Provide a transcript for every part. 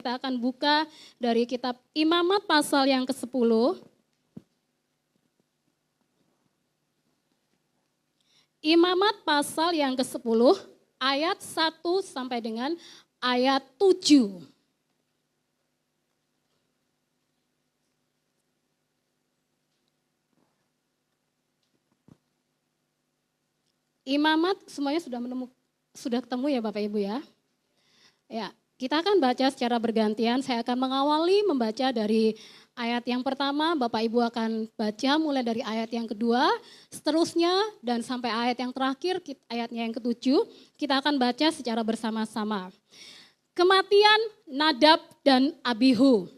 Kita akan buka dari kitab Imamat pasal yang ke-10. Imamat pasal yang ke-10 ayat 1 sampai dengan ayat 7. Imamat semuanya sudah ketemu ya Bapak Ibu ya? Ya, kita akan baca secara bergantian. Saya akan mengawali membaca dari ayat yang pertama, Bapak Ibu akan baca mulai dari ayat yang kedua, seterusnya dan sampai ayat yang terakhir, ayatnya yang ketujuh, kita akan baca secara bersama-sama. Kematian Nadab dan Abihu.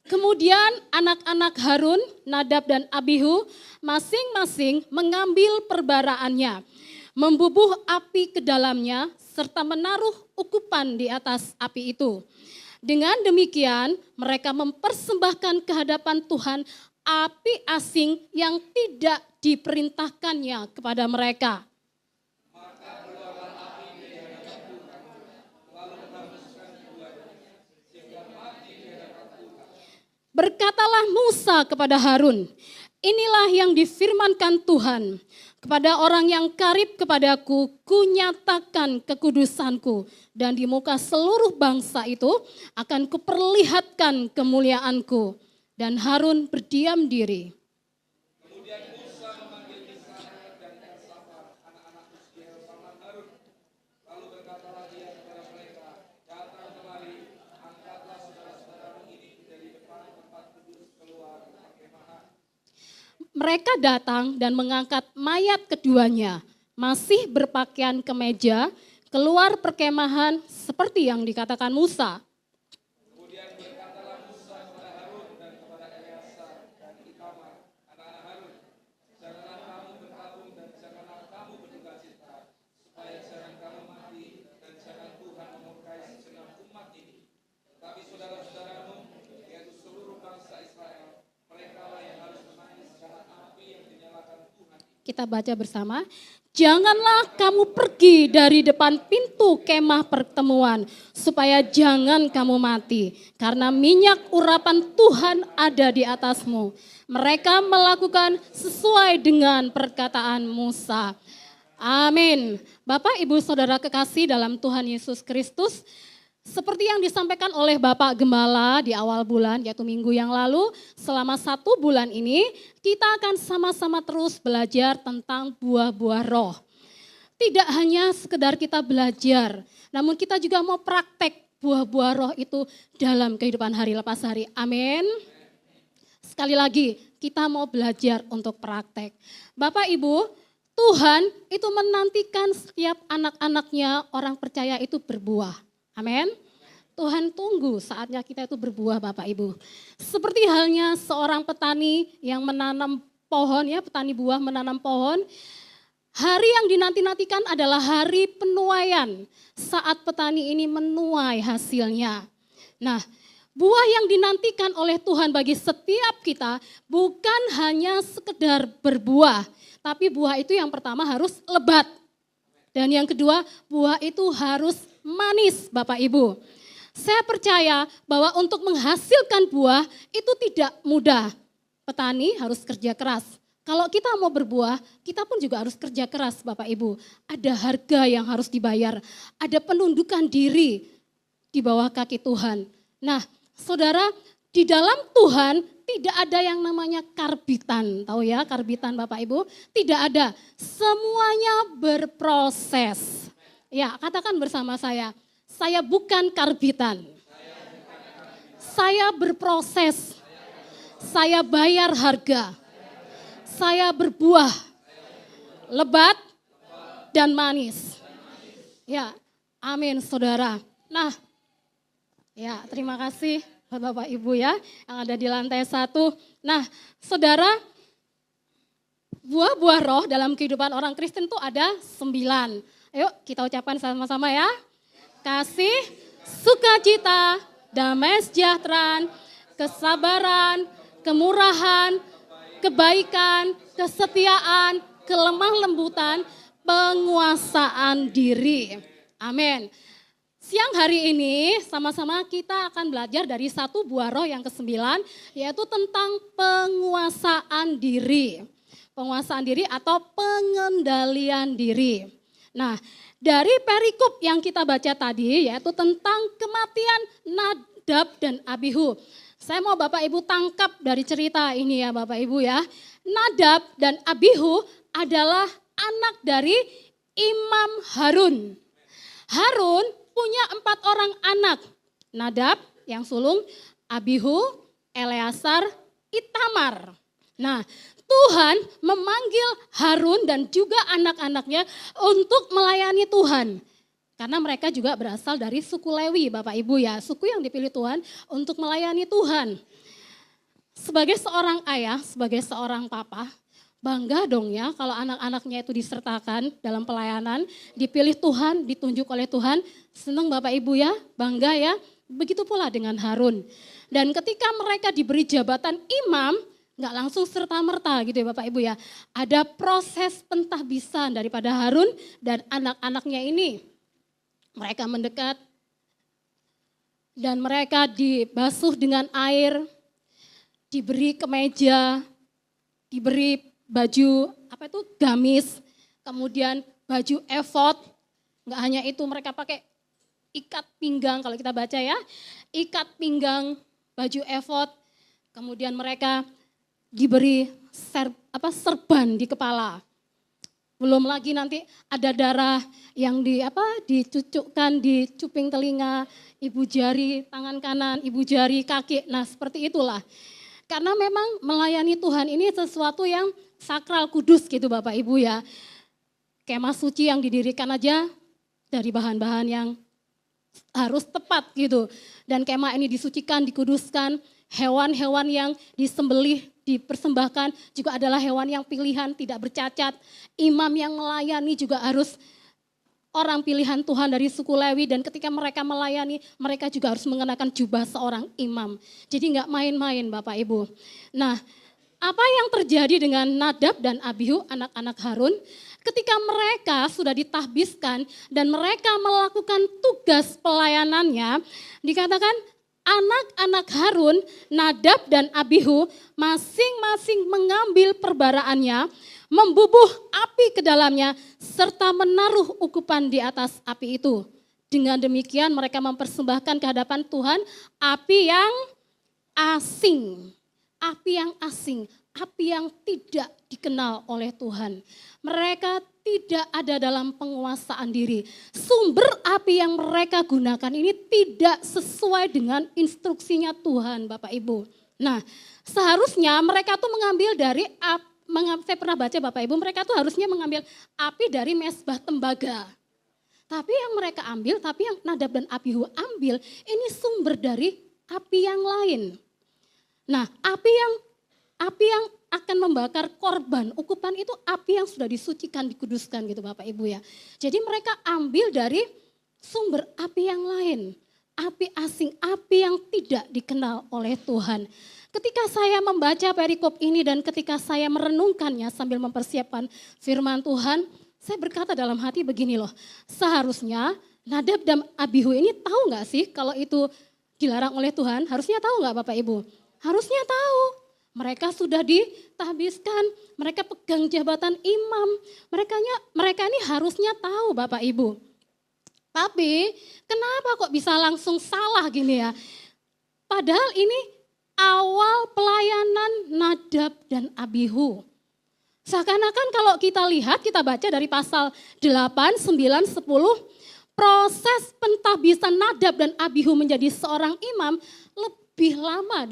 Kemudian anak-anak Harun, Nadab dan Abihu, masing-masing mengambil perbaraannya, membubuh api ke dalamnya, serta menaruh ukupan di atas api itu. Dengan demikian mereka mempersembahkan ke hadapan Tuhan api asing yang tidak diperintahkannya kepada mereka. Berkatalah Musa kepada Harun, inilah yang difirmankan Tuhan. Kepada orang yang karib kepadaku, kunyatakan kekudusanku. Dan di muka seluruh bangsa itu akan kuperlihatkan kemuliaanku. Dan Harun berdiam diri. Kemudian Musa memanggil Israel dan Elsafar, anak-anak Uziel paman Harun. Lalu berkatalah dia kepada mereka, datang kemari, angkatlah saudara-saudaramu ini dari depan tempat kudus keluar perkemahan. Mereka datang dan mengangkat mayat keduanya, masih berpakaian kemeja, keluar perkemahan seperti yang dikatakan Musa. Kemudian berkatalah Musa kepada Harun dan kepada Eleazar dan Itamar, anak-anak Harun, janganlah kamu bertabung dan janganlah kamu berduka cita, supaya jangan kamu mati dan jangan Tuhan memurkai segenap umat ini. Tetapi saudara-saudaramu, yaitu seluruh bangsa Israel, mereka lah yang harus menangis karena api yang dinyalakan Tuhan. Kita baca bersama. Janganlah kamu pergi dari depan pintu kemah pertemuan, supaya jangan kamu mati, karena minyak urapan Tuhan ada di atasmu. Mereka melakukan sesuai dengan perkataan Musa. Amin. Bapak, Ibu, Saudara kekasih dalam Tuhan Yesus Kristus, seperti yang disampaikan oleh Bapak Gembala di awal bulan, yaitu minggu yang lalu, selama 1 bulan ini kita akan sama-sama terus belajar tentang buah-buah roh. Tidak hanya sekedar kita belajar, namun kita juga mau praktek buah-buah roh itu dalam kehidupan hari lepas hari. Amin. Sekali lagi, kita mau belajar untuk praktek. Bapak Ibu, Tuhan itu menantikan setiap anak-anaknya orang percaya itu berbuah. Amin. Tuhan tunggu saatnya kita itu berbuah Bapak Ibu. Seperti halnya seorang petani yang menanam pohon ya, petani buah menanam pohon. Hari yang dinanti-nantikan adalah hari penuaian. Saat petani ini menuai hasilnya. Nah, buah yang dinantikan oleh Tuhan bagi setiap kita bukan hanya sekedar berbuah. Tapi buah itu yang pertama harus lebat. Dan yang kedua, buah itu harus manis Bapak Ibu. Saya percaya bahwa untuk menghasilkan buah itu tidak mudah. Petani harus kerja keras. Kalau kita mau berbuah, kita pun juga harus kerja keras Bapak Ibu. Ada harga yang harus dibayar. Ada penundukan diri di bawah kaki Tuhan. Nah, saudara, di dalam Tuhan tidak ada yang namanya karbitan. Tahu ya karbitan Bapak Ibu? Tidak ada. Semuanya berproses. Ya, katakan bersama saya bukan karbitan. Saya berproses. Saya bayar harga. Saya berbuah. Lebat dan manis. Ya, amin saudara. Nah, ya terima kasih Bapak Ibu ya yang ada di lantai 1. Nah, saudara, buah-buah roh dalam kehidupan orang Kristen itu ada 9. Ayo kita ucapkan sama-sama ya. Kasih, sukacita, damai sejahtera, kesabaran, kemurahan, kebaikan, kesetiaan, kelemah lembutan, penguasaan diri. Amin. Siang hari ini sama-sama kita akan belajar dari satu buah roh yang kesembilan, yaitu tentang penguasaan diri. Penguasaan diri atau pengendalian diri. Nah, dari perikop yang kita baca tadi, yaitu tentang kematian Nadab dan Abihu. Saya mau Bapak Ibu tangkap dari cerita ini ya Bapak Ibu ya. Nadab dan Abihu adalah anak dari Imam Harun. Harun punya 4 orang anak. Nadab yang sulung, Abihu, Eleazar, Itamar. Nah, Tuhan memanggil Harun dan juga anak-anaknya untuk melayani Tuhan. Karena mereka juga berasal dari suku Lewi, Bapak Ibu ya. Suku yang dipilih Tuhan untuk melayani Tuhan. Sebagai seorang ayah, sebagai seorang papa, bangga dong ya kalau anak-anaknya itu disertakan dalam pelayanan, dipilih Tuhan, ditunjuk oleh Tuhan. Senang Bapak Ibu ya, bangga ya. Begitu pula dengan Harun. Dan ketika mereka diberi jabatan imam, nggak langsung serta-merta gitu ya Bapak Ibu ya. Ada proses pentahbisan daripada Harun dan anak-anaknya ini. Mereka mendekat dan mereka dibasuh dengan air, diberi kemeja, diberi baju gamis, kemudian baju efod. Nggak hanya itu, mereka pakai ikat pinggang kalau kita baca ya, ikat pinggang, baju efod, kemudian mereka diberi serban di kepala. Belum lagi nanti ada darah yang dicucukkan di cuping telinga, ibu jari tangan kanan, ibu jari kaki. Nah, seperti itulah. Karena memang melayani Tuhan ini sesuatu yang sakral kudus gitu Bapak Ibu ya. Kemah suci yang didirikan aja dari bahan-bahan yang harus tepat gitu. Dan kemah ini disucikan, dikuduskan. Hewan-hewan yang disembelih, dipersembahkan juga adalah hewan yang pilihan, tidak bercacat. Imam yang melayani juga harus orang pilihan Tuhan dari suku Lewi, dan ketika mereka melayani, mereka juga harus mengenakan jubah seorang imam. Jadi nggak main-main Bapak Ibu. Nah, apa yang terjadi dengan Nadab dan Abihu, anak-anak Harun, ketika mereka sudah ditahbiskan dan mereka melakukan tugas pelayanannya, dikatakan anak-anak Harun, Nadab dan Abihu masing-masing mengambil perbaraannya, membubuh api ke dalamnya, serta menaruh ukupan di atas api itu. Dengan demikian mereka mempersembahkan ke hadapan Tuhan api yang asing. Api yang asing, api yang tidak dikenal oleh Tuhan. Mereka tidak ada dalam penguasaan diri. Sumber api yang mereka gunakan ini tidak sesuai dengan instruksinya Tuhan Bapak Ibu. Nah, seharusnya mereka tuh mengambil dari saya pernah baca Bapak Ibu, mereka tuh harusnya mengambil api dari mezbah tembaga. Tapi yang mereka ambil, tapi yang Nadab dan Abihu ambil, ini sumber dari api yang lain. Nah, api yang akan membakar korban, ukupan itu api yang sudah disucikan, dikuduskan gitu Bapak Ibu ya. Jadi mereka ambil dari sumber api yang lain, api asing, api yang tidak dikenal oleh Tuhan. Ketika saya membaca perikop ini dan ketika saya merenungkannya sambil mempersiapkan firman Tuhan, saya berkata dalam hati begini loh, seharusnya Nadab dan Abihu ini tahu gak sih kalau itu dilarang oleh Tuhan? Harusnya tahu gak Bapak Ibu? Harusnya tahu. Mereka sudah ditahbiskan, mereka pegang jabatan imam. Mereka ini harusnya tahu Bapak Ibu. Tapi kenapa kok bisa langsung salah gini ya? Padahal ini awal pelayanan Nadab dan Abihu. Seakan-akan kalau kita lihat, kita baca dari pasal 8, 9, 10, proses pentahbisan Nadab dan Abihu menjadi seorang imam lebih lama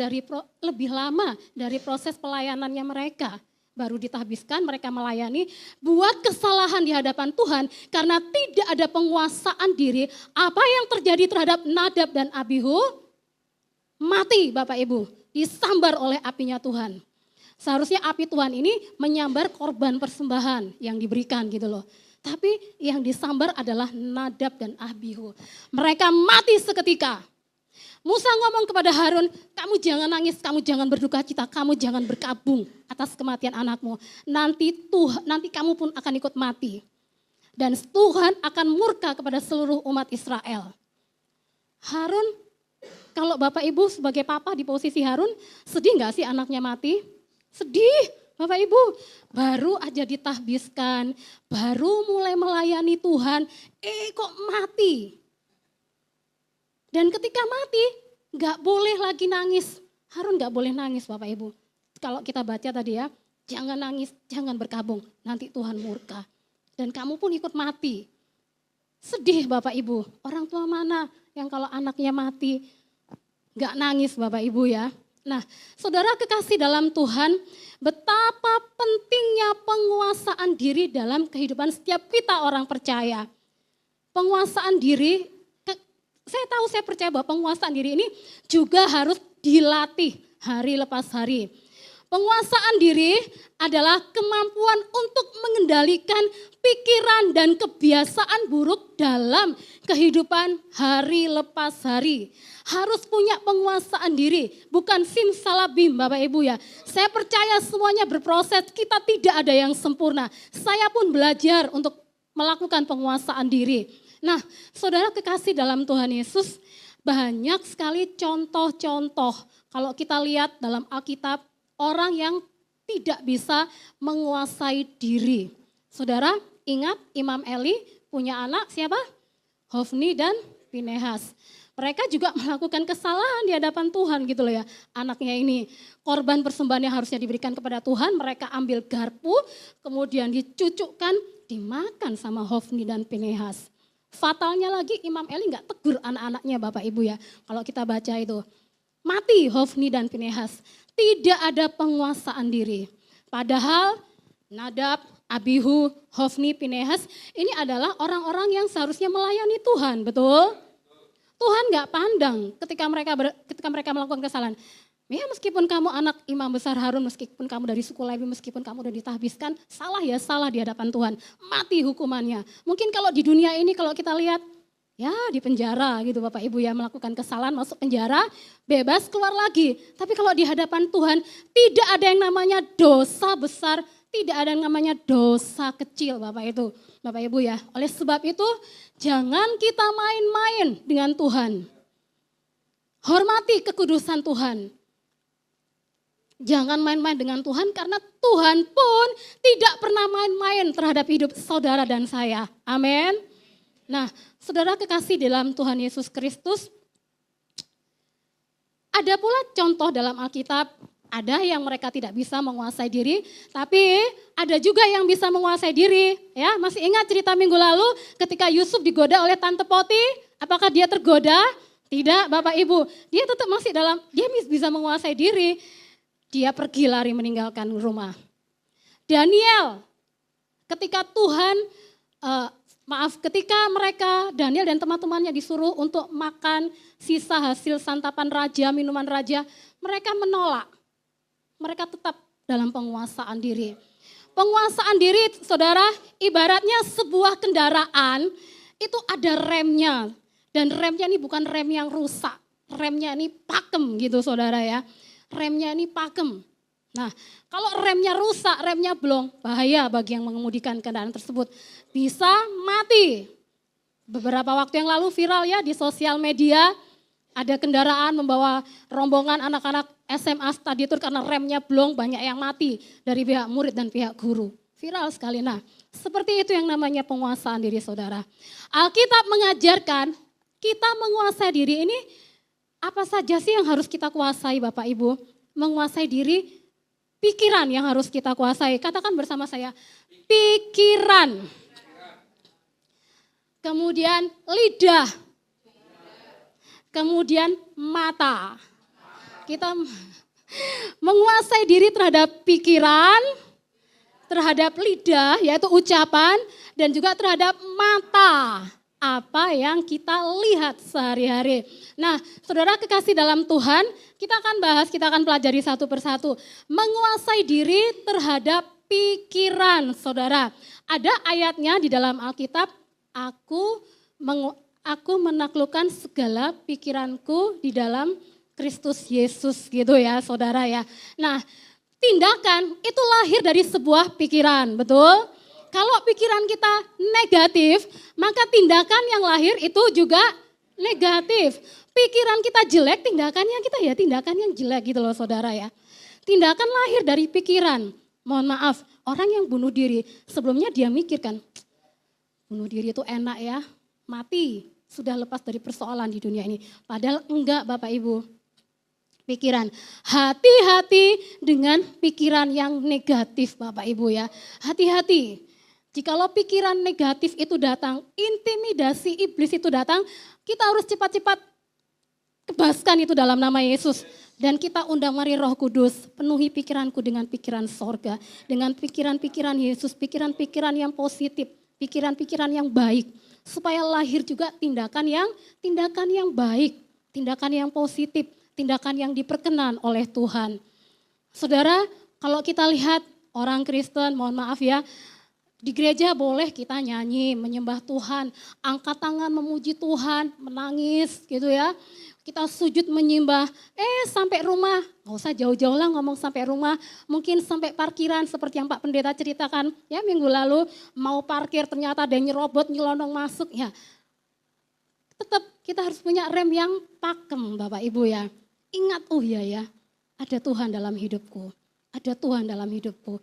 dari proses pelayanannya mereka. Baru ditahbiskan, mereka melayani, buat kesalahan di hadapan Tuhan karena tidak ada penguasaan diri. Apa yang terjadi terhadap Nadab dan Abihu? Mati Bapak Ibu, disambar oleh apinya Tuhan. Seharusnya api Tuhan ini menyambar korban persembahan yang diberikan gitu loh. Tapi yang disambar adalah Nadab dan Abihu. Mereka mati seketika. Musa ngomong kepada Harun, kamu jangan nangis, kamu jangan berduka cita, kamu jangan berkabung atas kematian anakmu. Nanti kamu pun akan ikut mati. Dan Tuhan akan murka kepada seluruh umat Israel. Harun, kalau Bapak Ibu sebagai papa di posisi Harun, sedih nggak sih anaknya mati? Sedih, Bapak Ibu. Baru aja ditahbiskan, baru mulai melayani Tuhan, kok mati. Dan ketika mati, nggak boleh lagi nangis. Harun nggak boleh nangis Bapak Ibu. Kalau kita baca tadi ya, jangan nangis, jangan berkabung, nanti Tuhan murka. Dan kamu pun ikut mati. Sedih Bapak Ibu, orang tua mana yang kalau anaknya mati gak nangis Bapak Ibu ya. Nah saudara kekasih dalam Tuhan, betapa pentingnya penguasaan diri dalam kehidupan setiap kita orang percaya. Penguasaan diri, saya percaya bahwa penguasaan diri ini juga harus dilatih hari lepas hari. Penguasaan diri adalah kemampuan untuk mengendalikan pikiran dan kebiasaan buruk dalam kehidupan hari lepas hari. Harus punya penguasaan diri, bukan simsalabim Bapak Ibu ya. Saya percaya semuanya berproses, kita tidak ada yang sempurna. Saya pun belajar untuk melakukan penguasaan diri. Nah, saudara kekasih dalam Tuhan Yesus, banyak sekali contoh-contoh. Kalau kita lihat dalam Alkitab, orang yang tidak bisa menguasai diri. Saudara ingat Imam Eli punya anak siapa? Hofni dan Pinehas. Mereka juga melakukan kesalahan di hadapan Tuhan gitu loh ya. Anaknya ini korban persembahan yang harusnya diberikan kepada Tuhan. Mereka ambil garpu kemudian dicucukkan dimakan sama Hofni dan Pinehas. Fatalnya lagi Imam Eli gak tegur anak-anaknya Bapak Ibu ya. Kalau kita baca itu. Mati Hofni dan Pinehas. Tidak ada penguasaan diri. Padahal Nadab, Abihu, Hofni, Pinehas ini adalah orang-orang yang seharusnya melayani Tuhan, betul? Tuhan gak pandang ketika mereka melakukan kesalahan. Ya meskipun kamu anak imam besar Harun, meskipun kamu dari suku Lewi, meskipun kamu udah ditahbiskan, salah ya salah di hadapan Tuhan. Mati hukumannya. Mungkin kalau di dunia ini kalau kita lihat, ya di penjara gitu Bapak Ibu ya, melakukan kesalahan masuk penjara, bebas keluar lagi. Tapi kalau di hadapan Tuhan tidak ada yang namanya dosa besar, tidak ada yang namanya dosa kecil Bapak Ibu ya. Oleh sebab itu jangan kita main-main dengan Tuhan. Hormati kekudusan Tuhan. Jangan main-main dengan Tuhan karena Tuhan pun tidak pernah main-main terhadap hidup saudara dan saya. Amin. Nah, saudara kekasih dalam Tuhan Yesus Kristus, ada pula contoh dalam Alkitab, ada yang mereka tidak bisa menguasai diri, tapi ada juga yang bisa menguasai diri. Ya, masih ingat cerita minggu lalu ketika Yusuf digoda oleh Tante Poti, apakah dia tergoda? Tidak, Bapak Ibu, dia tetap masih dia bisa menguasai diri. Dia pergi lari meninggalkan rumah. Daniel, ketika ketika Daniel dan teman-temannya disuruh untuk makan sisa hasil santapan raja, minuman raja, mereka menolak. Mereka tetap dalam penguasaan diri. Penguasaan diri, saudara, ibaratnya sebuah kendaraan itu ada remnya. Dan remnya ini bukan rem yang rusak, remnya ini pakem gitu saudara ya. Remnya ini pakem. Nah, kalau remnya rusak, remnya blong, bahaya bagi yang mengemudikan kendaraan tersebut. Bisa mati. Beberapa waktu yang lalu viral ya di sosial media, ada kendaraan membawa rombongan anak-anak SMA study tour karena remnya blong, banyak yang mati dari pihak murid dan pihak guru. Viral sekali. Nah, seperti itu yang namanya penguasaan diri saudara. Alkitab mengajarkan kita menguasai diri ini, apa saja sih yang harus kita kuasai Bapak Ibu? Menguasai diri, pikiran yang harus kita kuasai. Katakan bersama saya, pikiran. Kemudian lidah. Kemudian mata. Kita menguasai diri terhadap pikiran, terhadap lidah yaitu ucapan, dan juga terhadap mata. Apa yang kita lihat sehari-hari. Nah, saudara kekasih dalam Tuhan, kita akan pelajari satu persatu. Menguasai diri terhadap pikiran, saudara. Ada ayatnya di dalam Alkitab, aku menaklukkan segala pikiranku di dalam Kristus Yesus gitu ya, saudara ya. Nah, tindakan itu lahir dari sebuah pikiran, betul? Kalau pikiran kita negatif, maka tindakan yang lahir itu juga Negatif. Pikiran kita jelek, tindakannya kita ya tindakan yang jelek gitu loh saudara ya. Tindakan lahir dari pikiran. Mohon maaf, orang yang bunuh diri, sebelumnya dia mikirkan, bunuh diri itu enak ya, mati, sudah lepas dari persoalan di dunia ini. Padahal enggak Bapak Ibu. Pikiran, hati-hati dengan pikiran yang negatif Bapak Ibu ya. Hati-hati. Jikalau pikiran negatif itu datang, intimidasi iblis itu datang, kita harus cepat-cepat kebaskan itu dalam nama Yesus. Dan kita undang mari Roh Kudus, penuhi pikiranku dengan pikiran sorga, dengan pikiran-pikiran Yesus, pikiran-pikiran yang positif, pikiran-pikiran yang baik. Supaya lahir juga tindakan yang baik, tindakan yang positif, tindakan yang diperkenan oleh Tuhan. Saudara, kalau kita lihat orang Kristen, mohon maaf ya, di gereja boleh kita nyanyi, menyembah Tuhan, angkat tangan memuji Tuhan, menangis gitu ya. Kita sujud menyembah, sampai rumah, gak usah jauh-jauh lah ngomong sampai rumah, mungkin sampai parkiran seperti yang Pak Pendeta ceritakan ya minggu lalu, mau parkir ternyata ada yang nyerobot, nyelonong masuk ya. Tetap kita harus punya rem yang pakem Bapak Ibu ya. Ingat, oh iya ya, ada Tuhan dalam hidupku, ada Tuhan dalam hidupku.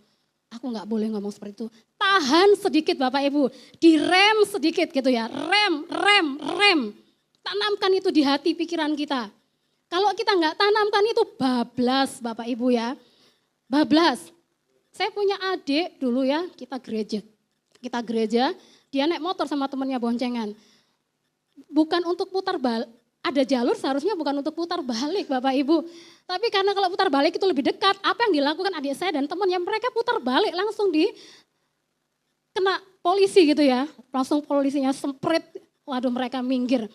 Aku gak boleh ngomong seperti itu. Tahan sedikit Bapak Ibu, direm sedikit gitu ya, rem. Tanamkan itu di hati pikiran kita. Kalau kita nggak tanamkan itu bablas Bapak Ibu ya. Bablas. Saya punya adik dulu ya, kita gereja, dia naik motor sama temannya boncengan. Bukan untuk putar balik, ada jalur seharusnya bukan untuk putar balik Bapak Ibu. Tapi karena kalau putar balik itu lebih dekat, apa yang dilakukan adik saya dan temannya, mereka putar balik langsung kena polisi gitu ya. Langsung polisinya semprit, waduh mereka minggir.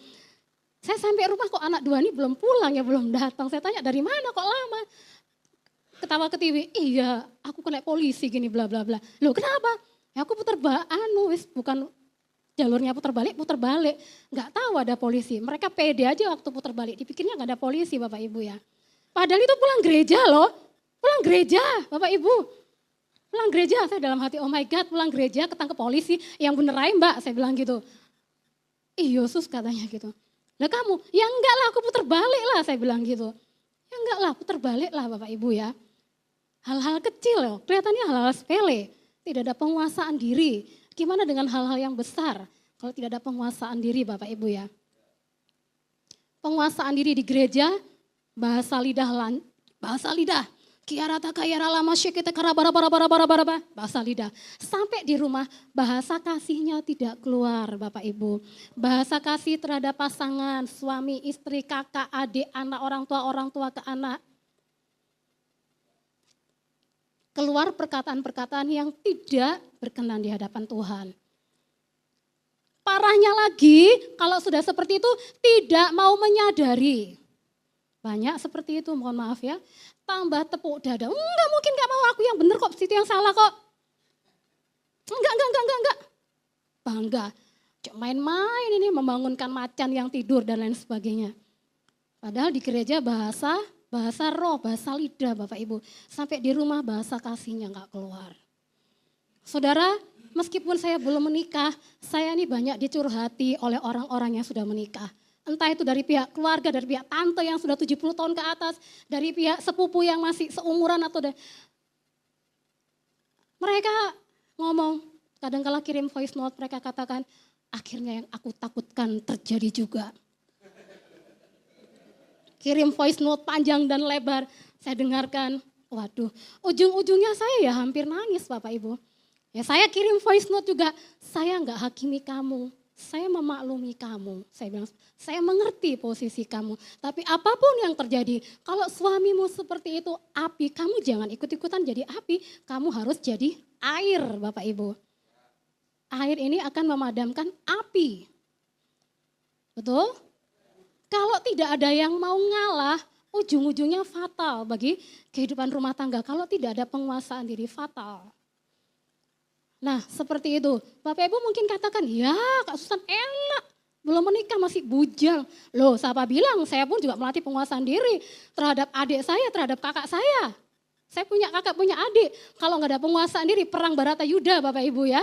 Saya sampai rumah kok anak dua ini belum pulang ya, belum datang. Saya tanya dari mana kok lama? Ketawa ke TV, iya aku kena polisi gini bla bla bla. Loh kenapa? Ya aku putar bukan jalurnya putar balik. Nggak tahu ada polisi. Mereka pede aja waktu putar balik, dipikirnya nggak ada polisi Bapak Ibu ya. Padahal itu pulang gereja loh, pulang gereja Bapak Ibu. Pulang gereja, saya dalam hati oh my God pulang gereja ketangkep polisi, yang bener aja Mbak, saya bilang gitu. Yesus katanya gitu. Lah kamu, ya enggak lah aku putar balik lah saya bilang gitu. Ya enggak lah putar balik lah Bapak Ibu ya. Hal-hal kecil loh, kelihatannya hal-hal sepele. Tidak ada penguasaan diri. Gimana dengan hal-hal yang besar kalau tidak ada penguasaan diri Bapak Ibu ya. Penguasaan diri di gereja, bahasa lidah. Kiarata kayara lama syekete karabara bahasa lidah. Sampai di rumah bahasa kasihnya tidak keluar Bapak Ibu. Bahasa kasih terhadap pasangan, suami, istri, kakak, adik, anak, orang tua ke anak. Keluar perkataan-perkataan yang tidak berkenan di hadapan Tuhan. Parahnya lagi kalau sudah seperti itu tidak mau menyadari. Banyak seperti itu, mohon maaf ya. Tambah tepuk dada, enggak mungkin enggak mau aku yang benar kok, situ yang salah kok. Enggak. Bangga, cuma main-main ini membangunkan macan yang tidur dan lain sebagainya. Padahal di gereja bahasa roh, bahasa lidah Bapak Ibu. Sampai di rumah bahasa kasihnya enggak keluar. Saudara, meskipun saya belum menikah, saya ini banyak dicurhati oleh orang-orang yang sudah menikah. Entah itu dari pihak keluarga, dari pihak tante yang sudah 70 tahun ke atas, dari pihak sepupu yang masih seumuran atau mereka ngomong, kadang-kala kirim voice note, mereka katakan, akhirnya yang aku takutkan terjadi juga. Kirim voice note panjang dan lebar, saya dengarkan, waduh, ujung-ujungnya saya ya hampir nangis Bapak Ibu. Ya saya kirim voice note juga, saya enggak hakimi kamu. Saya memaklumi kamu, saya bilang, saya mengerti posisi kamu. Tapi apapun yang terjadi, kalau suamimu seperti itu api, kamu jangan ikut-ikutan jadi api. Kamu harus jadi air Bapak Ibu. Air ini akan memadamkan api. Betul? Kalau tidak ada yang mau ngalah, ujung-ujungnya fatal bagi kehidupan rumah tangga. Kalau tidak ada penguasaan diri, fatal. Nah seperti itu, Bapak Ibu mungkin katakan, ya Kak Susan enak, belum menikah masih bujang. Loh siapa bilang, saya pun juga melatih penguasaan diri terhadap adik saya, terhadap kakak saya. Saya punya kakak, punya adik, kalau nggak ada penguasaan diri, perang Baratayuda Bapak Ibu ya.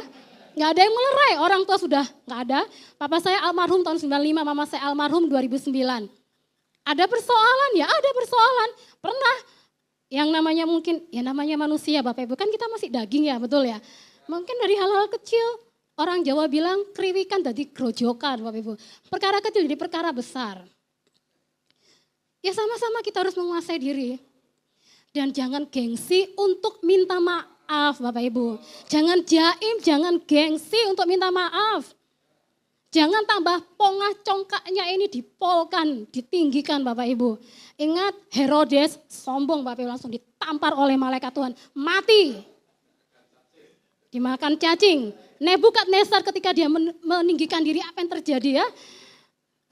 Nggak ada yang melerai, orang tua sudah nggak ada. Papa saya almarhum tahun 95, mama saya almarhum 2009. Ada persoalan, ya ada persoalan. Pernah yang namanya mungkin, ya namanya manusia Bapak Ibu, kan kita masih daging ya, betul ya. Mungkin dari hal-hal kecil, orang Jawa bilang kriwikan jadi grojokan Bapak Ibu. Perkara kecil jadi perkara besar. Ya sama-sama kita harus menguasai diri. Dan jangan gengsi untuk minta maaf Bapak Ibu. Jangan jaim, jangan gengsi untuk minta maaf. Jangan tambah pongah congkaknya ini dipolkan, ditinggikan Bapak Ibu. Ingat Herodes sombong Bapak Ibu, langsung ditampar oleh malaikat Tuhan. Mati. Dimakan cacing. Nebukadnezar ketika dia meninggikan diri, apa yang terjadi ya?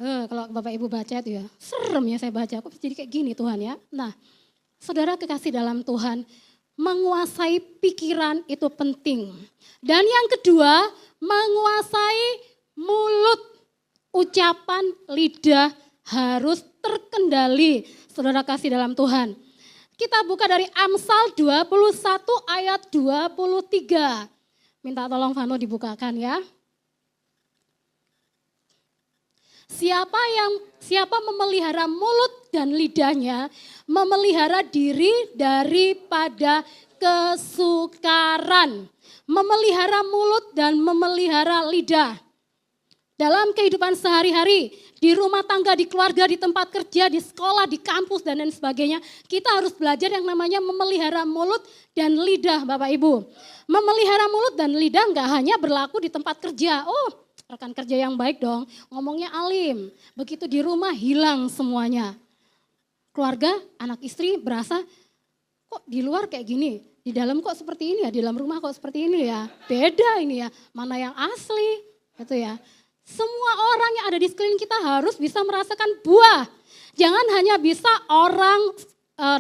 Kalau Bapak Ibu baca itu ya, serem ya saya baca. Kok jadi kayak gini Tuhan ya? Nah, saudara kekasih dalam Tuhan, menguasai pikiran itu penting. Dan yang kedua, menguasai mulut, ucapan, lidah harus terkendali. Saudara kasih dalam Tuhan. Kita buka dari Amsal 21 ayat 23. Minta tolong Vano dibukakan ya. Siapa memelihara mulut dan lidahnya, memelihara diri daripada kesukaran. Memelihara mulut dan memelihara lidah. Dalam kehidupan sehari-hari, di rumah tangga, di keluarga, di tempat kerja, di sekolah, di kampus dan lain sebagainya, kita harus belajar yang namanya memelihara mulut dan lidah Bapak Ibu. Memelihara mulut dan lidah enggak hanya berlaku di tempat kerja. Oh, rekan kerja yang baik dong, ngomongnya alim. Begitu di rumah hilang semuanya. Keluarga, anak istri berasa kok di luar kayak gini, di dalam kok seperti ini ya, di dalam rumah kok seperti ini ya. Beda ini ya, mana yang asli gitu ya. Semua orang yang ada di sekeliling kita harus bisa merasakan buah. Jangan hanya bisa orang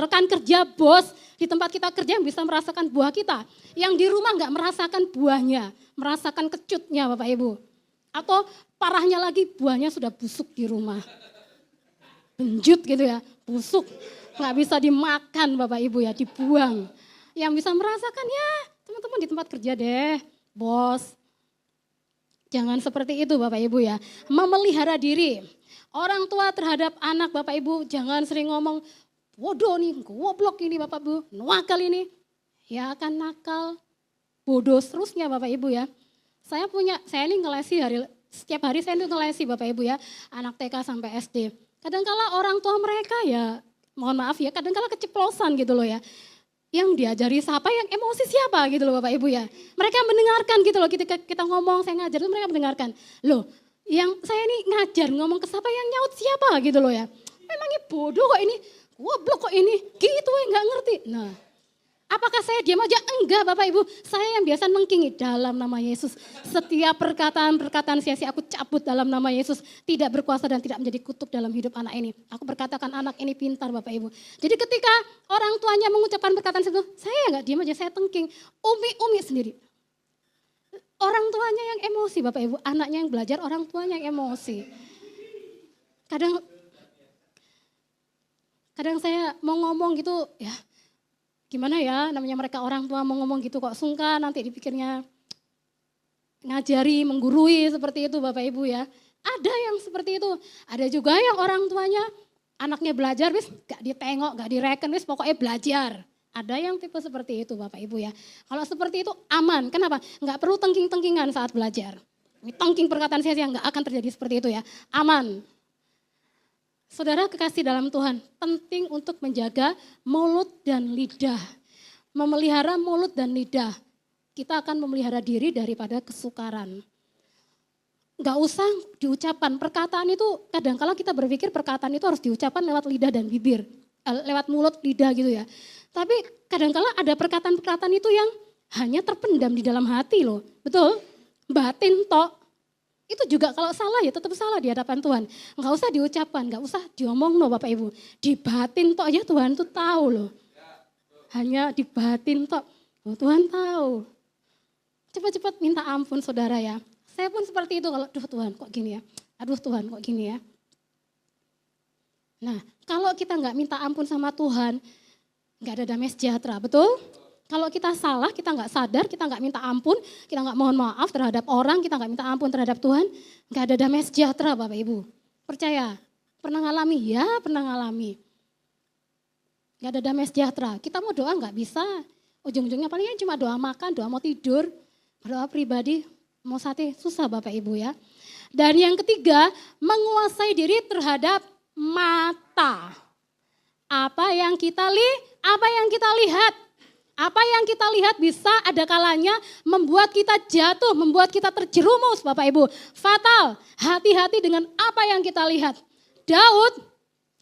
rekan kerja, bos di tempat kita kerja yang bisa merasakan buah kita. Yang di rumah enggak merasakan buahnya, merasakan kecutnya Bapak Ibu. Atau parahnya lagi buahnya sudah busuk di rumah. Benjut gitu ya, busuk. Nggak bisa dimakan Bapak Ibu ya, dibuang. Yang bisa merasakan ya teman-teman di tempat kerja deh, bos. Jangan seperti itu Bapak Ibu ya. Memelihara diri. Orang tua terhadap anak Bapak Ibu jangan sering ngomong, bodoh nih, goblok ini Bapak Ibu, nakal ini. Ya akan nakal, bodoh seterusnya Bapak Ibu ya. Saya ini ngelesi setiap hari saya itu ngelesi Bapak Ibu ya, anak TK sampai SD. Kadangkala orang tua mereka ya, mohon maaf ya, kadangkala keceplosan gitu loh ya. Yang diajari siapa, yang emosi siapa gitu loh Bapak Ibu ya. Mereka mendengarkan gitu loh, kita ngomong, saya ngajar itu mereka mendengarkan. Loh, yang saya ini ngajar ngomong ke siapa, yang nyaut siapa gitu loh ya. Memangnya bodoh kok ini, goblok kok ini, gitu ya nggak ngerti. Nah, apakah saya diam aja? Enggak Bapak Ibu, saya yang biasa nengkingi dalam nama Yesus. Setiap perkataan sia-sia aku cabut dalam nama Yesus. Tidak berkuasa dan tidak menjadi kutuk dalam hidup anak ini. Aku berkatakan anak ini pintar Bapak Ibu. Jadi ketika orang tuanya mengucapkan perkataan itu, saya enggak diam aja, saya tengking. Umi sendiri. Orang tuanya yang emosi Bapak Ibu, anaknya yang belajar, orang tuanya yang emosi. Kadang saya mau ngomong gitu ya, gimana ya, namanya mereka orang tua mau ngomong gitu kok sungkan, nanti dipikirnya ngajari, menggurui seperti itu Bapak Ibu ya. Ada yang seperti itu, ada juga yang orang tuanya anaknya belajar, wis gak ditengok, gak direken, wis pokoknya belajar. Ada yang tipe seperti itu Bapak Ibu ya. Kalau seperti itu aman, kenapa? Gak perlu tengking-tengkingan saat belajar. Tengking perkataan sia-sia gak akan terjadi seperti itu ya, aman. Saudara kekasih dalam Tuhan, penting untuk menjaga mulut dan lidah. Memelihara mulut dan lidah. Kita akan memelihara diri daripada kesukaran. Enggak usah diucapkan, perkataan itu kadang-kala kita berpikir perkataan itu harus diucapkan lewat lidah dan bibir. Lewat mulut, lidah gitu ya. Tapi kadang-kala ada perkataan-perkataan itu yang hanya terpendam di dalam hati loh. Betul? Batin tok. Itu juga kalau salah ya tetap salah di hadapan Tuhan. Enggak usah diucapkan, enggak usah diomong loh Bapak Ibu. Di batin tok aja Tuhan tuh tahu loh. Hanya di batin tok, oh, Tuhan tahu. Cepat-cepat minta ampun saudara ya. Saya pun seperti itu kalau, aduh Tuhan kok gini ya. Aduh Tuhan kok gini ya. Nah kalau kita enggak minta ampun sama Tuhan, enggak ada damai sejahtera, betul? Kalau kita salah, kita nggak sadar, kita nggak minta ampun, kita nggak mohon maaf terhadap orang, kita nggak minta ampun terhadap Tuhan, nggak ada damai sejahtera Bapak Ibu. Percaya? Pernah ngalami? Ya pernah ngalami. Nggak ada damai sejahtera. Kita mau doa nggak bisa. Ujung-ujungnya paling cuma doa makan, doa mau tidur, doa pribadi, mau sate, susah Bapak Ibu ya. Dan yang ketiga, menguasai diri terhadap mata. Apa yang kita lihat. Apa yang kita lihat bisa ada kalanya membuat kita jatuh, membuat kita terjerumus Bapak Ibu. Fatal, hati-hati dengan apa yang kita lihat. Daud,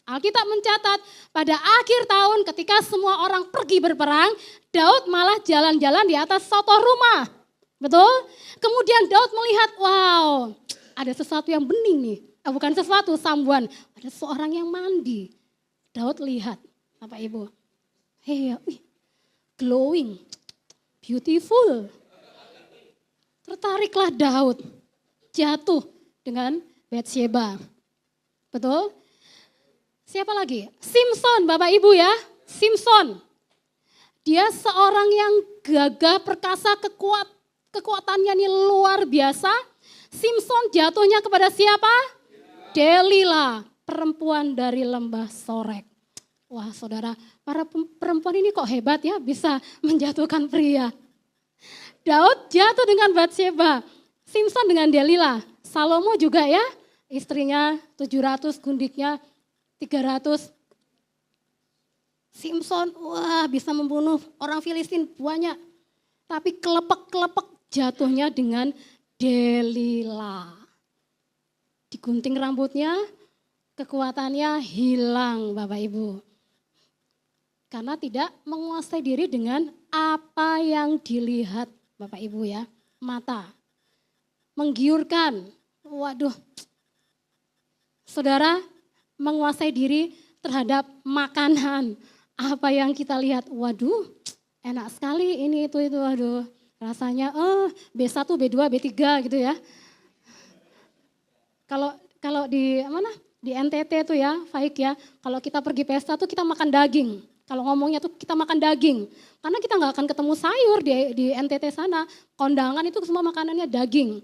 Alkitab mencatat pada akhir tahun ketika semua orang pergi berperang, Daud malah jalan-jalan di atas soto rumah. Betul? Kemudian Daud melihat, wow, ada sesuatu yang bening nih. Bukan sesuatu, someone. Ada seorang yang mandi. Daud lihat, Bapak Ibu. Hey, glowing, beautiful. Tertariklah Daud, jatuh dengan Batsheba. Betul? Siapa lagi? Simson, Bapak Ibu ya. Simson. Dia seorang yang gagah perkasa, kekuatannya ini luar biasa. Simson jatuhnya kepada siapa? Delila, perempuan dari lembah Sorek. Wah saudara, para perempuan ini kok hebat ya bisa menjatuhkan pria. Daud jatuh dengan Batsheba, Simson dengan Delila, Salomo juga ya, istrinya 700, gundiknya 300. Simson, wah bisa membunuh orang Filistin banyak. Tapi kelepek-kelepek jatuhnya dengan Delila. Digunting rambutnya, kekuatannya hilang Bapak Ibu. Karena tidak menguasai diri dengan apa yang dilihat Bapak Ibu ya. Mata. Menggiurkan. Waduh. Saudara menguasai diri terhadap makanan. Apa yang kita lihat. Waduh enak sekali ini itu. Waduh rasanya B1, B2, B3 gitu ya. Kalau di mana? Di NTT tuh ya, Faik ya. Kalau kita pergi pesta tuh kita makan daging. Kalau ngomongnya tuh kita makan daging. Karena kita nggak akan ketemu sayur di NTT sana. Kondangan itu semua makanannya daging.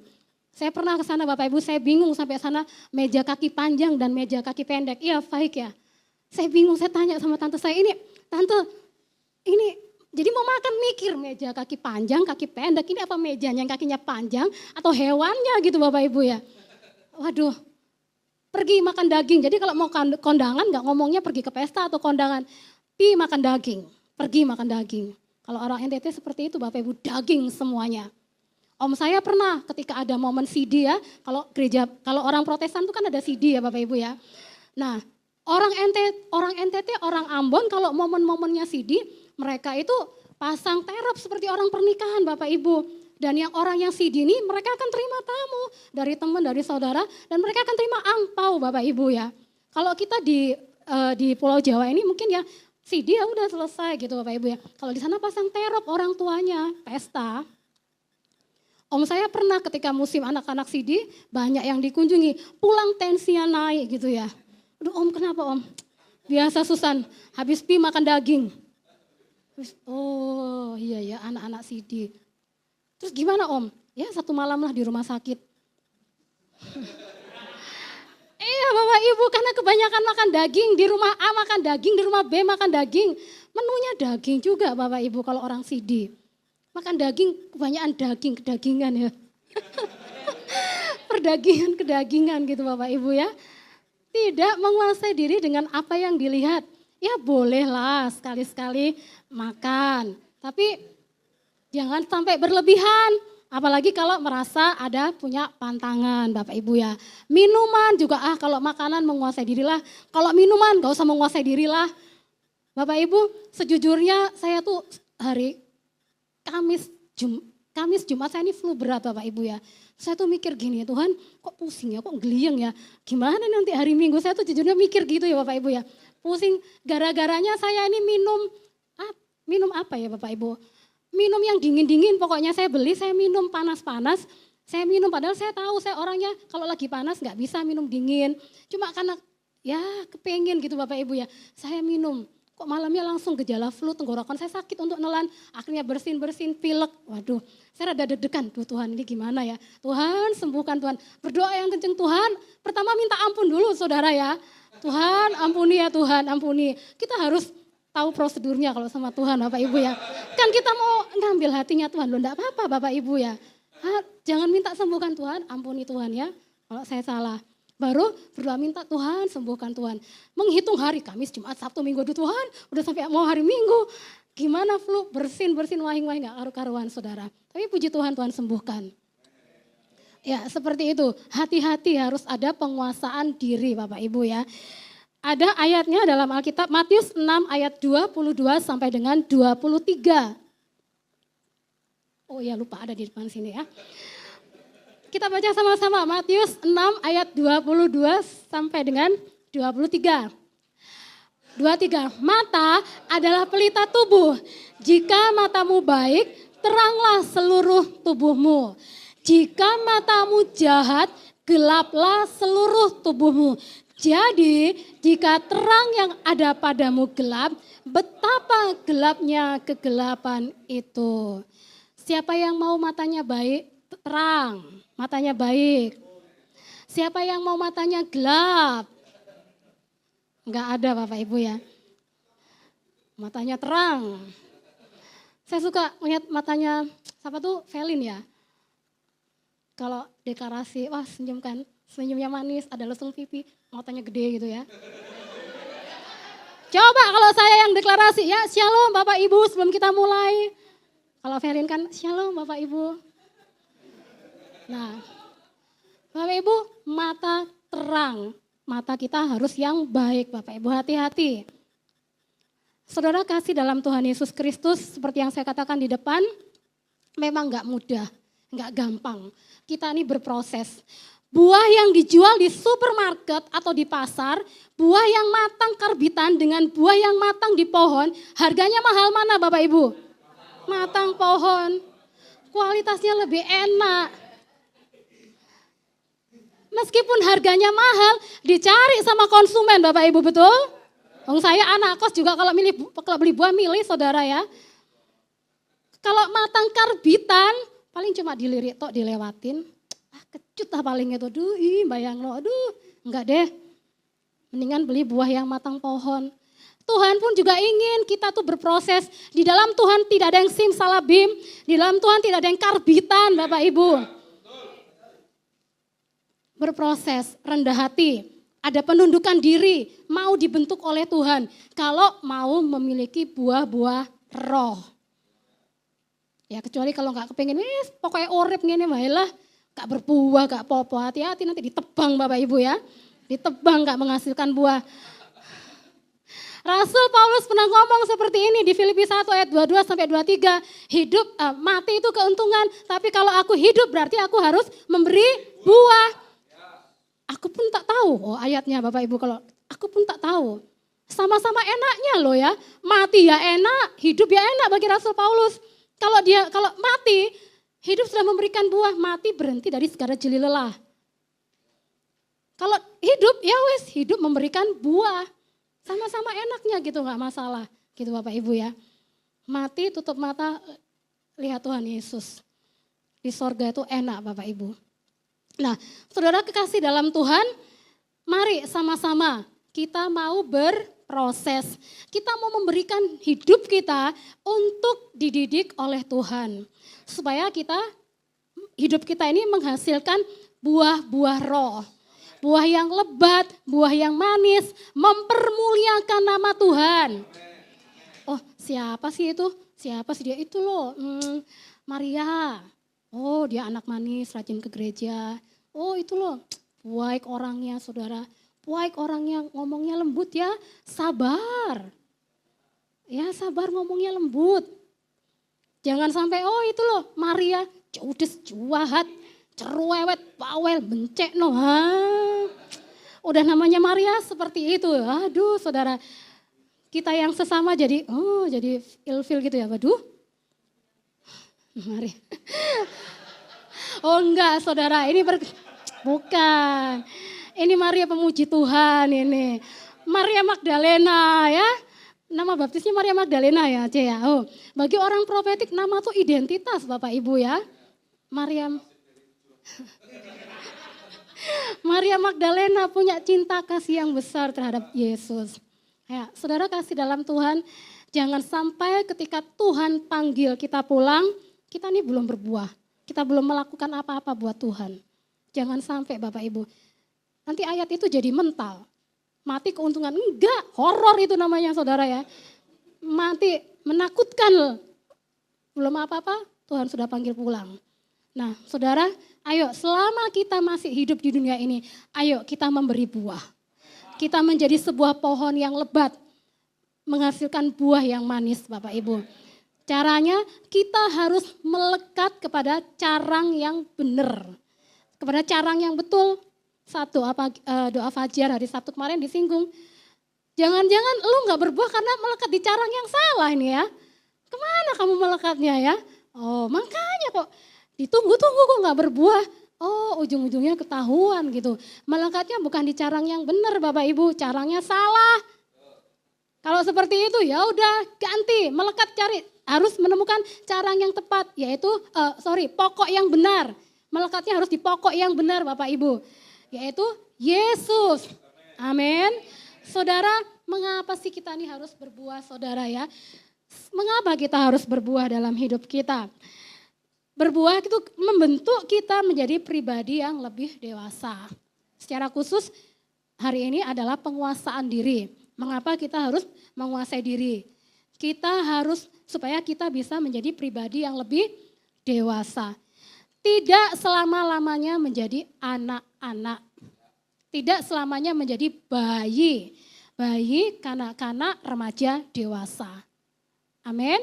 Saya pernah ke sana Bapak Ibu, saya bingung sampai sana meja kaki panjang dan meja kaki pendek. Iya Faik ya. Saya bingung, saya tanya sama tante saya, tante ini jadi mau makan mikir meja kaki panjang, kaki pendek. Ini apa mejanya yang kakinya panjang atau hewannya gitu Bapak Ibu ya. Waduh. Pergi makan daging. Jadi kalau mau kondangan nggak ngomongnya pergi ke pesta atau kondangan. Makan daging, pergi makan daging. Kalau orang NTT seperti itu Bapak Ibu, daging semuanya. Om saya pernah ketika ada momen CD ya, kalau orang Protestan itu kan ada CD ya Bapak Ibu ya. Nah orang NTT, orang Ambon kalau momen-momennya CD, mereka itu pasang terop seperti orang pernikahan Bapak Ibu. Dan orang yang CD ini mereka akan terima tamu dari teman, dari saudara, dan mereka akan terima angpau Bapak Ibu ya. Kalau kita di Pulau Jawa ini mungkin ya, CD ya udah selesai gitu Bapak Ibu ya. Kalau di sana pasang terop orang tuanya, pesta. Om saya pernah ketika musim anak-anak CD banyak yang dikunjungi, pulang tensinya naik gitu ya. Aduh Om kenapa Om? Biasa Susan, habis makan daging. Terus, oh iya ya anak-anak CD. Terus gimana Om? Ya 1 malam lah di rumah sakit. Iya Bapak Ibu karena kebanyakan makan daging, di rumah A makan daging, di rumah B makan daging. Menunya daging juga Bapak Ibu kalau orang CD. Makan daging, kebanyakan daging, kedagingan ya. Perdagingan, kedagingan gitu Bapak Ibu ya. Tidak menguasai diri dengan apa yang dilihat. Ya bolehlah sekali-sekali makan. Tapi jangan sampai berlebihan. Apalagi kalau merasa ada punya pantangan Bapak Ibu ya. Minuman juga kalau makanan menguasai dirilah. Kalau minuman gak usah menguasai dirilah. Bapak Ibu sejujurnya saya tuh hari Kamis Jumat saya ini flu berat Bapak Ibu ya. Saya tuh mikir gini Tuhan kok pusing ya, kok geliang ya. Gimana nanti hari Minggu saya tuh jujurnya mikir gitu ya Bapak Ibu ya. Pusing gara-garanya saya ini minum apa ya Bapak Ibu. Minum yang dingin-dingin pokoknya saya beli, saya minum panas-panas. Saya minum padahal saya tahu saya orangnya kalau lagi panas nggak bisa minum dingin. Cuma karena ya kepengen gitu Bapak Ibu ya. Saya minum, kok kok malamnya langsung gejala flu, tenggorokan saya sakit untuk nelan, akhirnya bersin-bersin, pilek. Waduh, saya rada deg-degan, duh Tuhan ini gimana ya. Tuhan sembuhkan Tuhan, berdoa yang kenceng Tuhan. Pertama minta ampun dulu saudara ya. Tuhan ampuni ya Tuhan, ampuni. Kita harus tahu prosedurnya kalau sama Tuhan Bapak Ibu ya. Kan kita mau ngambil hatinya Tuhan, loh enggak apa-apa Bapak Ibu ya. Jangan minta sembuhkan Tuhan, ampuni Tuhan ya. Kalau saya salah. Baru berdoa minta Tuhan sembuhkan Tuhan. Menghitung hari Kamis, Jumat, Sabtu, Minggu, aduh Tuhan udah sampai mau hari Minggu. Gimana flu, bersin-bersin, wahing-wahing gak karu-karuan saudara. Tapi puji Tuhan, Tuhan sembuhkan. Ya seperti itu, hati-hati harus ada penguasaan diri Bapak Ibu ya. Ada ayatnya dalam Alkitab Matius 6 ayat 22 sampai dengan 23. Oh ya lupa ada di depan sini ya. Kita baca sama-sama Matius 6 ayat 22 sampai dengan 23. 23. Mata adalah pelita tubuh. Jika matamu baik, teranglah seluruh tubuhmu. Jika matamu jahat, gelaplah seluruh tubuhmu. Jadi, jika terang yang ada padamu gelap, betapa gelapnya kegelapan itu. Siapa yang mau matanya baik, terang, matanya baik. Siapa yang mau matanya gelap? Enggak ada Bapak Ibu ya. Matanya terang. Saya suka melihat matanya, siapa tuh Velin ya. Kalau deklarasi, wah senyum kan, senyumnya manis, ada lesung pipi, matanya gede gitu ya. Coba kalau saya yang deklarasi, ya shalom Bapak Ibu sebelum kita mulai. Kalau Velin kan shalom Bapak Ibu. Nah, Bapak Ibu mata terang, mata kita harus yang baik Bapak Ibu, hati-hati. Saudara kasih dalam Tuhan Yesus Kristus seperti yang saya katakan di depan, memang gak mudah, gak gampang. Kita ini berproses. Buah yang dijual di supermarket atau di pasar, buah yang matang karbitan dengan buah yang matang di pohon, harganya mahal mana Bapak Ibu? Matang pohon, kualitasnya lebih enak. Meskipun harganya mahal, dicari sama konsumen Bapak Ibu, betul? Saya anak kos juga kalau beli buah milih saudara ya. Kalau matang karbitan, paling cuma dilirik tok dilewatin. Kecut lah paling itu, bayang lo, enggak deh. Mendingan beli buah yang matang pohon. Tuhan pun juga ingin kita tuh berproses. Di dalam Tuhan tidak ada yang simsalabim, di dalam Tuhan tidak ada yang karbitan Bapak Ibu. Berproses, rendah hati, ada penundukan diri, mau dibentuk oleh Tuhan. Kalau mau memiliki buah-buah roh. Ya kecuali kalau enggak kepingin, pokoknya urip ngene wae lah. Gak berbuah, gak popo, hati-hati nanti ditebang Bapak Ibu ya. Ditebang gak menghasilkan buah. Rasul Paulus pernah ngomong seperti ini di Filipi 1 ayat 22 sampai 23. Mati itu keuntungan, tapi kalau aku hidup berarti aku harus memberi buah. Aku pun tak tahu, ayatnya Bapak Ibu kalau aku pun tak tahu. Sama-sama enaknya loh ya, mati ya enak, hidup ya enak bagi Rasul Paulus. Kalau mati, hidup sudah memberikan buah, mati berhenti dari segala jeli lelah. Kalau hidup, ya wes hidup memberikan buah. Sama-sama enaknya gitu, gak masalah. Gitu Bapak Ibu ya. Mati, tutup mata, lihat Tuhan Yesus. Di sorga itu enak Bapak Ibu. Nah, saudara kekasih dalam Tuhan, mari sama-sama kita mau berproses. Kita mau memberikan hidup kita untuk dididik oleh Tuhan. Supaya hidup kita ini menghasilkan buah-buah roh. Buah yang lebat, buah yang manis, mempermuliakan nama Tuhan. Oh siapa sih itu? Siapa sih dia? Itu loh, Maria. Oh dia anak manis, rajin ke gereja. Oh itu loh, baik orangnya saudara. Baik orangnya, ngomongnya lembut ya, sabar. Ya sabar ngomongnya lembut. Jangan sampai, oh itu loh Maria, judes, juahat, cerewet, bawel, bencek no. Udah namanya Maria seperti itu. Aduh saudara, kita yang sesama jadi ilfil gitu ya. Waduh, Maria. Oh enggak saudara, ini bukan. Ini Maria pemuji Tuhan ini. Maria Magdalena ya. nama baptisnya Maria Magdalena ya, Ce ya. Oh, bagi orang profetik nama tuh identitas Bapak Ibu ya. Maria Magdalena punya cinta kasih yang besar terhadap Yesus. Ya, saudara kasih dalam Tuhan, jangan sampai ketika Tuhan panggil kita pulang, kita nih belum berbuah. Kita belum melakukan apa-apa buat Tuhan. Jangan sampai Bapak Ibu. Nanti ayat itu jadi mental. Mati keuntungan, enggak, horor itu namanya saudara ya. Mati menakutkan, belum apa-apa Tuhan sudah panggil pulang. Nah saudara, ayo selama kita masih hidup di dunia ini, ayo kita memberi buah. Kita menjadi sebuah pohon yang lebat, menghasilkan buah yang manis Bapak Ibu. Caranya kita harus melekat kepada carang yang benar, kepada carang yang betul. Satu, doa fajar hari Sabtu kemarin disinggung. Jangan-jangan lu gak berbuah karena melekat di carang yang salah ini ya. Kemana kamu melekatnya ya? Oh makanya kok ditunggu-tunggu kok gak berbuah. Oh ujung-ujungnya ketahuan gitu. Melekatnya bukan di carang yang benar Bapak Ibu, carangnya salah. Kalau seperti itu ya udah ganti, melekat cari. Harus menemukan carang yang tepat, yaitu pokok yang benar. Melekatnya harus di pokok yang benar Bapak Ibu. Yaitu Yesus. Amin. Saudara, mengapa sih kita ini harus berbuah saudara ya? Mengapa kita harus berbuah dalam hidup kita? Berbuah itu membentuk kita menjadi pribadi yang lebih dewasa. Secara khusus hari ini adalah penguasaan diri. Mengapa kita harus menguasai diri? Kita harus supaya kita bisa menjadi pribadi yang lebih dewasa. Tidak selama-lamanya menjadi anak-anak. Tidak selamanya menjadi bayi. Bayi, kanak-kanak, remaja, dewasa. Amin.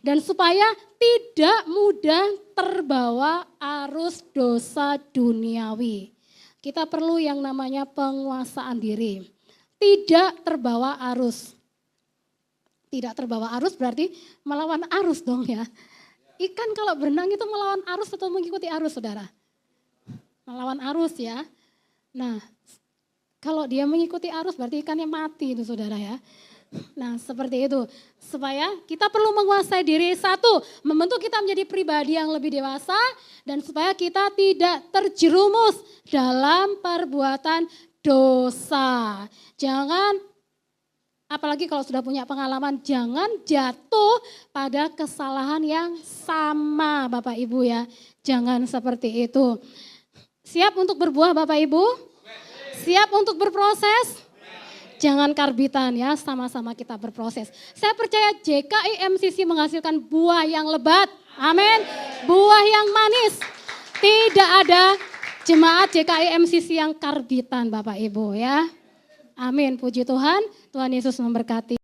Dan supaya tidak mudah terbawa arus dosa duniawi. Kita perlu yang namanya penguasaan diri. Tidak terbawa arus. Tidak terbawa arus berarti melawan arus dong ya. Ikan kalau berenang itu melawan arus atau mengikuti arus saudara? Melawan arus ya. Nah kalau dia mengikuti arus berarti ikannya mati itu saudara ya. Nah seperti itu. Supaya kita perlu menguasai diri. Satu, membentuk kita menjadi pribadi yang lebih dewasa. Dan supaya kita tidak terjerumus dalam perbuatan dosa. Jangan, apalagi kalau sudah punya pengalaman, jangan jatuh pada kesalahan yang sama Bapak Ibu ya. Jangan seperti itu. Siap untuk berbuah Bapak Ibu? Siap untuk berproses? Jangan karbitan ya, sama-sama kita berproses. Saya percaya JKI MCC menghasilkan buah yang lebat. Amin. Buah yang manis. Tidak ada jemaat JKI MCC yang karbitan Bapak Ibu ya. Amin, puji Tuhan. Tuhan Yesus memberkati.